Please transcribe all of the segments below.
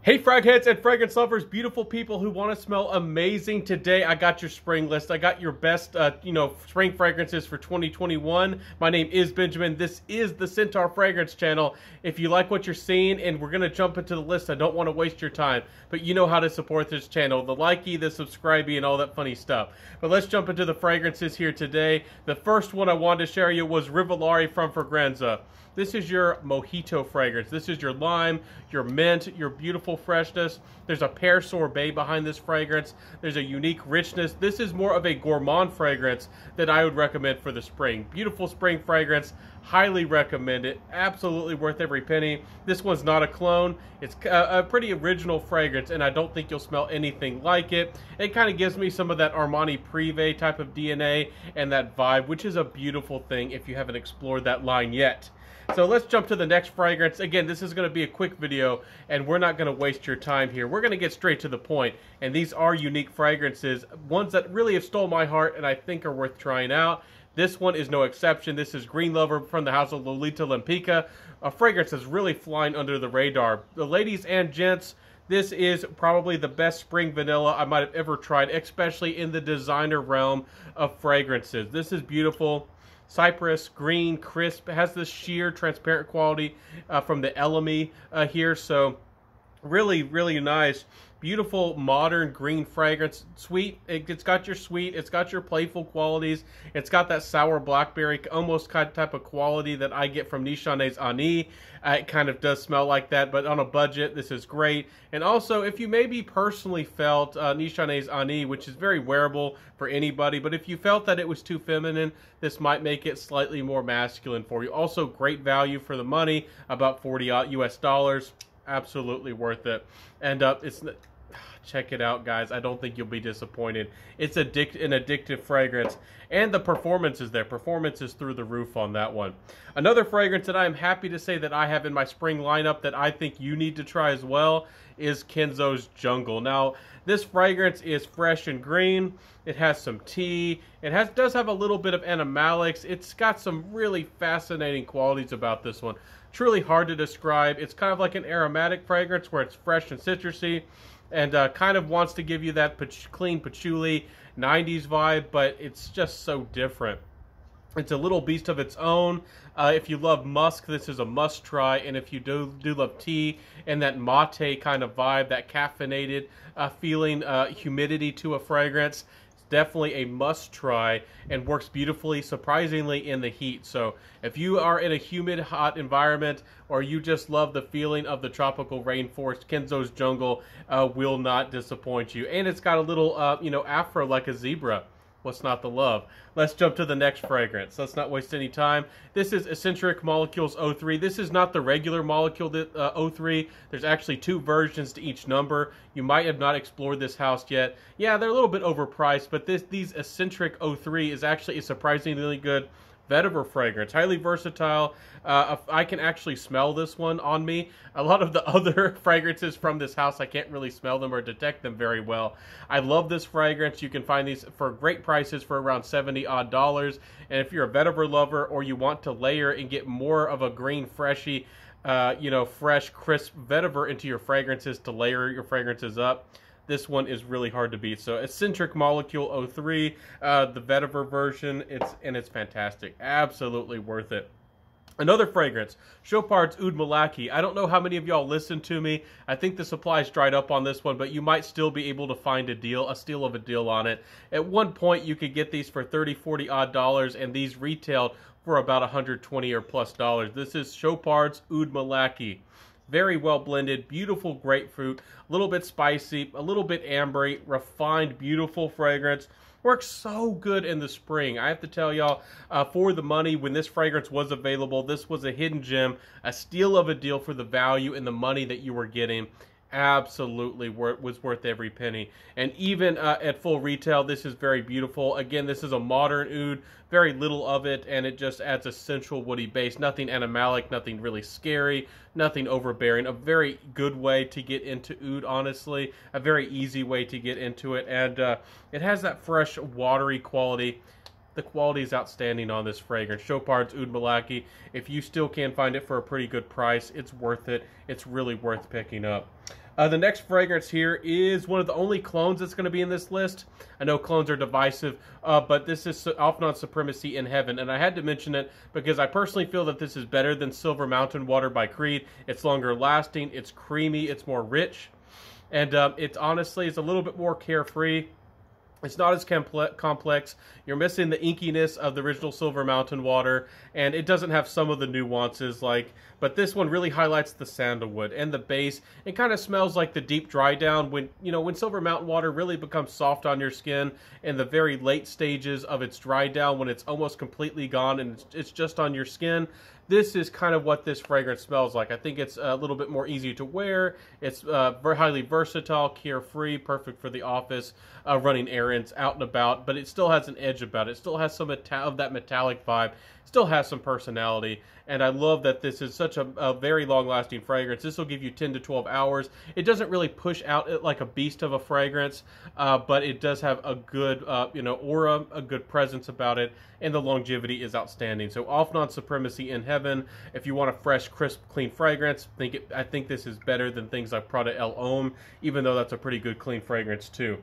Hey frag heads and fragrance lovers, beautiful people who want to smell amazing. Today I got your spring list. I got your best spring fragrances for 2021. My name is Benjamin. This is the Scentaur Fragrance channel. If you like what you're seeing, and we're going to jump into the list, I don't want to waste your time, but you know how to support this channel. The likey, the subscribey, and all that funny stuff. But let's jump into the fragrances here today. The first one I wanted to share you was Rivolari from Granza. This is your mojito fragrance. This is your lime, your mint, your beautiful freshness. There's a pear sorbet behind this fragrance. There's a unique richness. This is more of a gourmand fragrance that I would recommend for the spring. Beautiful spring fragrance. Highly recommend it. Absolutely worth every penny. This one's not a clone. It's a pretty original fragrance, and I don't think you'll smell anything like it. It kind of gives me some of that Armani Privé type of DNA and that vibe, which is a beautiful thing if you haven't explored that line yet. So let's jump to the next fragrance. Again, this is going to be a quick video, and we're not going to waste your time here. We're going to get straight to the point, and these are unique fragrances, ones that really have stole my heart and I think are worth trying out. This one is no exception. This is Green Lover from the house of Lolita Lempicka, a fragrance that's really flying under the radar. The ladies and gents, this is probably the best spring vanilla I might have ever tried, especially in the designer realm of fragrances. This is beautiful. Cypress, green, crisp. It has this sheer, transparent quality from the Elemi here. So really, really nice. Beautiful, modern, green fragrance. Sweet. It's got your sweet. It's got your playful qualities. It's got that sour blackberry, almost kind of type of quality that I get from Nichoné's Ani. It kind of does smell like that, but on a budget, this is great. And also, if you maybe personally felt Nichoné's Ani, which is very wearable for anybody, but if you felt that it was too feminine, this might make it slightly more masculine for you. Also, great value for the money, about $40 US. Absolutely worth it. And check it out, guys. I don't think you'll be disappointed. It's an addictive fragrance, and the performance is there. Performance is through the roof on that one. Another fragrance that I am happy to say that I have in my spring lineup that I think you need to try as well is Kenzo's Jungle. Now, this fragrance is fresh and green. It has some tea. It does have a little bit of animalics. It's got some really fascinating qualities about this one. Truly hard to describe. It's kind of like an aromatic fragrance where it's fresh and citrusy, and kind of wants to give you that clean patchouli 90s vibe, but it's just so different. It's a little beast of its own. If you love musk, this is a must try. And if you do love tea and that mate kind of vibe, that caffeinated feeling, humidity to a fragrance, it's definitely a must try and works beautifully, surprisingly, in the heat. So if you are in a humid, hot environment, or you just love the feeling of the tropical rainforest, Kenzo's Jungle will not disappoint you. And it's got a little, afro like a zebra. What's not to love? Let's jump to the next fragrance. Let's not waste any time. This is Eccentric Molecules 03. This is not the regular molecule 03. There's actually two versions to each number. You might have not explored this house yet. Yeah, they're a little bit overpriced, but these Eccentric 03 is actually a surprisingly good vetiver fragrance. Highly versatile. I can actually smell this one on me. A lot of the other fragrances from this house, I can't really smell them or detect them very well. I love this fragrance. You can find these for great prices for around $70 odd. And if you're a vetiver lover, or you want to layer and get more of a green, freshy, fresh, crisp vetiver into your fragrances to layer your fragrances up, this one is really hard to beat. So Eccentric Molecule 03, the vetiver version, it's fantastic. Absolutely worth it. Another fragrance, Chopard's Oud Malachi. I don't know how many of y'all listen to me. I think the supply's dried up on this one, but you might still be able to find a steal of a deal on it. At one point, you could get these for $30, $40 odd, and these retailed for about $120 or plus. This is Chopard's Oud Malachi. Very well blended, beautiful grapefruit, a little bit spicy, a little bit ambery, refined, beautiful fragrance. Works so good in the spring. I have to tell y'all, for the money, when this fragrance was available, this was a hidden gem, a steal of a deal for the value and the money that you were getting. Absolutely was worth every penny. And even at full retail, this is very beautiful. Again, this is a modern oud, very little of it, and it just adds a sensual woody base. Nothing animalic, nothing really scary, nothing overbearing. A very good way to get into oud, honestly. A very easy way to get into it. And it has that fresh, watery quality. The quality is outstanding on this fragrance. Chopard's Oud Malachi. If you still can find it for a pretty good price, it's worth it. It's really worth picking up. The next fragrance here is one of the only clones that's going to be in this list. I know clones are divisive, but this is off on Supremacy in Heaven, and I had to mention it because I personally feel that this is better than Silver Mountain Water by Creed. It's longer lasting, it's creamy, it's more rich, and it's honestly, it's a little bit more carefree. It's not as complex. You're missing the inkiness of the original Silver Mountain Water, and it doesn't have some of the nuances but this one really highlights the sandalwood and the base. It kind of smells like the deep dry down when Silver Mountain Water really becomes soft on your skin in the very late stages of its dry down, when it's almost completely gone and it's just on your skin. This is kind of what this fragrance smells like. I think it's a little bit more easy to wear. It's very highly versatile, carefree, perfect for the office, running errands, out and about, but it still has an edge about it. It still has some of that metallic vibe, still has some personality, and I love that this is such a very long-lasting fragrance. This will give you 10 to 12 hours. It doesn't really push out like a beast of a fragrance, but it does have a good aura, a good presence about it, and the longevity is outstanding. So off on Supremacy in Heaven. If you want a fresh, crisp, clean fragrance, I think this is better than things like Prada El Homme, even though that's a pretty good clean fragrance too.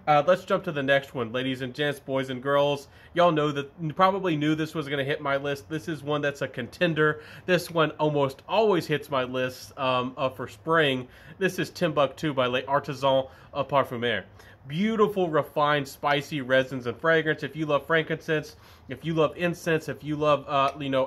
Let's jump to the next one, ladies and gents, boys and girls. Y'all know that, you probably knew this was going to hit my list. This is one that's a contender. This one almost always hits my list for spring. This is Timbuk II by Les Artisans Parfumeurs. Beautiful, refined, spicy resins and fragrance. If you love frankincense, if you love incense, if you love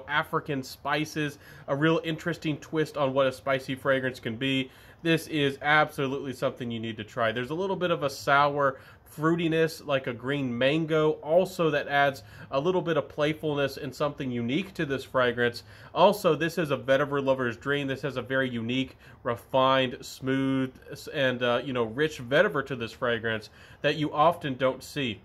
African spices, a real interesting twist on what a spicy fragrance can be, this is absolutely something you need to try. There's a little bit of a sour fruitiness, like a green mango, also that adds a little bit of playfulness and something unique to this fragrance. Also, this is a vetiver lover's dream. This has a very unique, refined, smooth, and rich vetiver to this fragrance that you often don't see.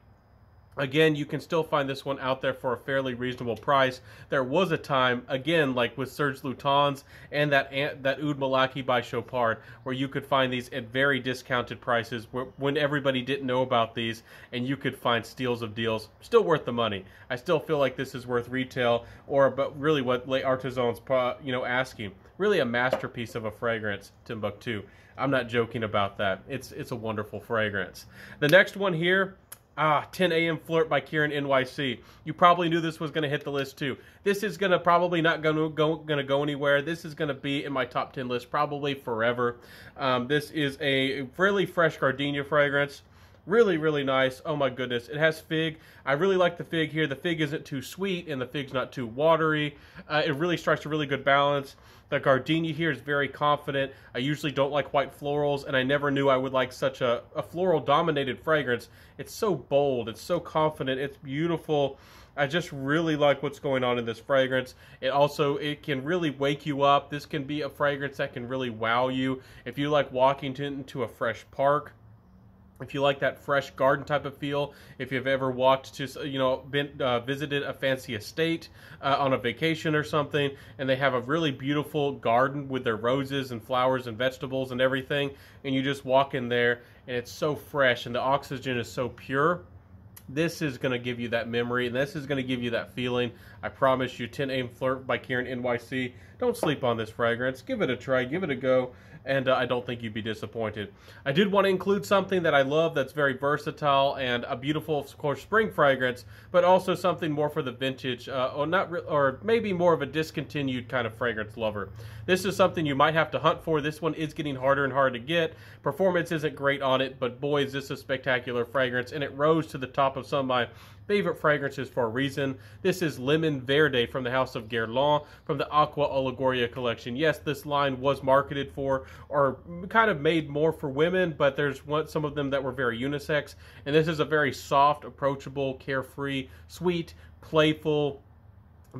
Again, you can still find this one out there for a fairly reasonable price. There was a time, again, like with Serge Lutens and that Oud Malachi by Chopard, where you could find these at very discounted prices when everybody didn't know about these, and you could find steals of deals. Still worth the money. I still feel like this is worth retail, but really what Les Artisans asking. Really a masterpiece of a fragrance, Timbuk II. I'm not joking about that. It's a wonderful fragrance. The next one here, 10 a.m. Flirt by Kieran NYC. You probably knew this was going to hit the list too. This is probably not going to go anywhere. This is going to be in my top 10 list probably forever. This is a really fresh gardenia fragrance. Really, really nice. Oh my goodness. It has fig. I really like the fig here. The fig isn't too sweet and the fig's not too watery. It really strikes a really good balance. The gardenia here is very confident. I usually don't like white florals, and I never knew I would like such a floral-dominated fragrance. It's so bold. It's so confident. It's beautiful. I just really like what's going on in this fragrance. It can really wake you up. This can be a fragrance that can really wow you. If you like walking into a fresh park, if you like that fresh garden type of feel, if you've ever walked to, visited a fancy estate on a vacation or something, and they have a really beautiful garden with their roses and flowers and vegetables and everything, and you just walk in there and it's so fresh and the oxygen is so pure, this is going to give you that memory, and this is going to give you that feeling. I promise you. 10 a.m. Flirt by Kieran NYC. Don't sleep on this fragrance. Give it a try. Give it a go. And I don't think you'd be disappointed. I did want to include something that I love that's very versatile and a beautiful, of course, spring fragrance, but also something more for the vintage, or maybe more of a discontinued kind of fragrance lover. This is something you might have to hunt for. This one is getting harder and harder to get. Performance isn't great on it, but boy, is this a spectacular fragrance, and it rose to the top of some of my favorite fragrances for a reason. This is Lemon Verde from the house of Guerlain from the Aqua Allegoria collection. Yes, this line was marketed for, or kind of made more for women, but there's some of them that were very unisex, and this is a very soft, approachable, carefree, sweet, playful,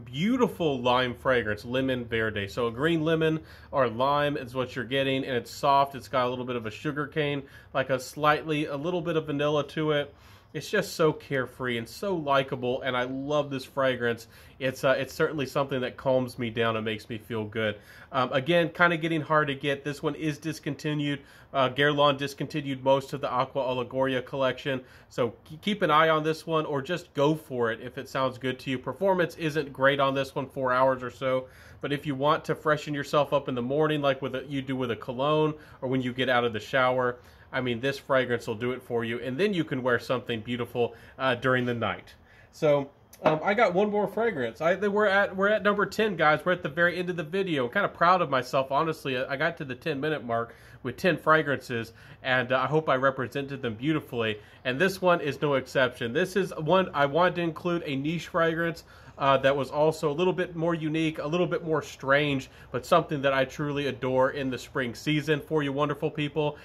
beautiful lime fragrance, Lemon Verde. So a green lemon or lime is what you're getting, and it's soft. It's got a little bit of a sugar cane, like a little bit of vanilla to it. It's just so carefree and so likable, and I love this fragrance. It's certainly something that calms me down and makes me feel good. Again, kind of getting hard to get. This one is discontinued. Guerlain discontinued most of the Aqua Allegoria collection, so keep an eye on this one, or just go for it if it sounds good to you. Performance isn't great on this one, 4 hours or so, but if you want to freshen yourself up in the morning like you do with a cologne, or when you get out of the shower, I mean, this fragrance will do it for you, and then you can wear something beautiful during the night. So I got one more fragrance. We're at number 10, guys. We're at the very end of the video. I'm kind of proud of myself, honestly. I got to the 10-minute mark with 10 fragrances, and I hope I represented them beautifully. And this one is no exception. This is one I wanted to include, a niche fragrance that was also a little bit more unique, a little bit more strange, but something that I truly adore in the spring season for you wonderful people.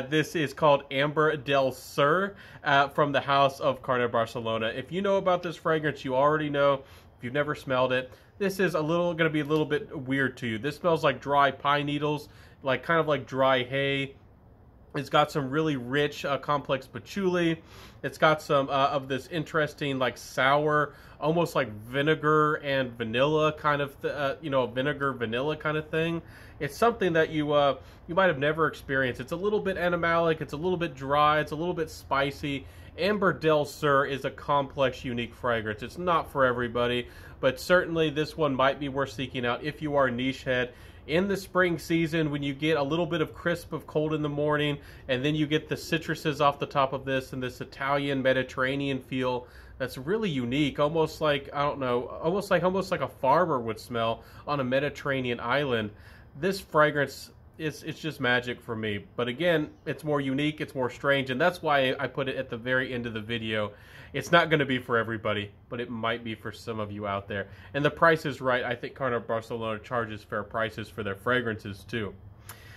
This is called Amber del Sur from the House of Carner Barcelona. If you know about this fragrance, you already know. If you've never smelled it, this is going to be a little bit weird to you. This smells like dry pine needles, kind of like dry hay. It's got some really rich, complex patchouli. It's got some of this interesting, like sour, almost like vinegar and vanilla kind of, vinegar vanilla kind of thing. It's something that you might have never experienced. It's a little bit animalic. It's a little bit dry. It's a little bit spicy. Amber del Sur is a complex, unique fragrance. It's not for everybody, but certainly this one might be worth seeking out if you are a niche head. In the spring season, when you get a little bit of crisp of cold in the morning, and then you get the citruses off the top of this and this Italian Mediterranean feel that's really unique, almost like, I don't know, almost like a farmer would smell on a Mediterranean island. This fragrance it's just magic for me. But again, it's more unique, it's more strange, and that's why I put it at the very end of the video. It's not going to be for everybody, but it might be for some of you out there. And the price is right. I think Carner Barcelona charges fair prices for their fragrances too.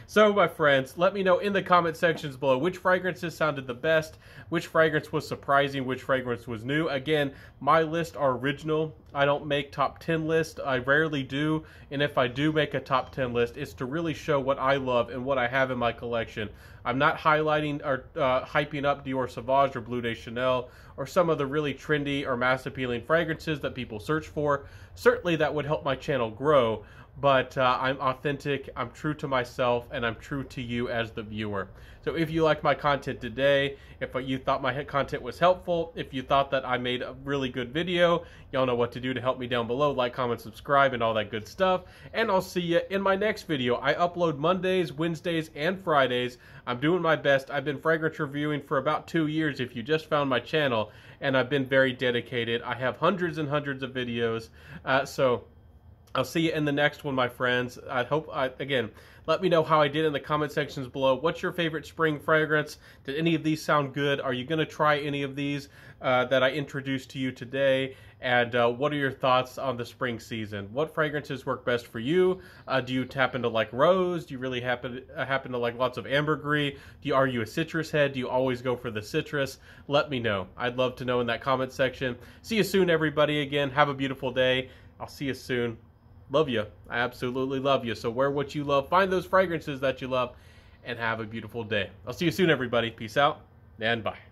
So, my friends, let me know in the comment sections below which fragrances sounded the best, which fragrance was surprising, which fragrance was new. Again, my lists are original. I don't make top 10 lists. I rarely do. And if I do make a top 10 list, it's to really show what I love and what I have in my collection. I'm not highlighting or hyping up Dior Sauvage or Bleu de Chanel or some of the really trendy or mass appealing fragrances that people search for. Certainly that would help my channel grow. But I'm authentic, I'm true to myself, and I'm true to you as the viewer. So if you liked my content today, if you thought my content was helpful, if you thought that I made a really good video, y'all know what to do to help me down below. Like, comment, subscribe, and all that good stuff. And I'll see you in my next video. I upload Mondays, Wednesdays, and Fridays. I'm doing my best. I've been fragrance reviewing for about 2 years if you just found my channel, and I've been very dedicated. I have hundreds and hundreds of videos, so I'll see you in the next one, my friends. Again, let me know how I did in the comment sections below. What's your favorite spring fragrance? Did any of these sound good? Are you going to try any of these that I introduced to you today? And what are your thoughts on the spring season? What fragrances work best for you? Do you happen to like rose? Do you really happen to like lots of ambergris? Are you a citrus head? Do you always go for the citrus? Let me know. I'd love to know in that comment section. See you soon, everybody. Again, have a beautiful day. I'll see you soon. Love you. I absolutely love you. So wear what you love. Find those fragrances that you love. And have a beautiful day. I'll see you soon, everybody. Peace out and bye.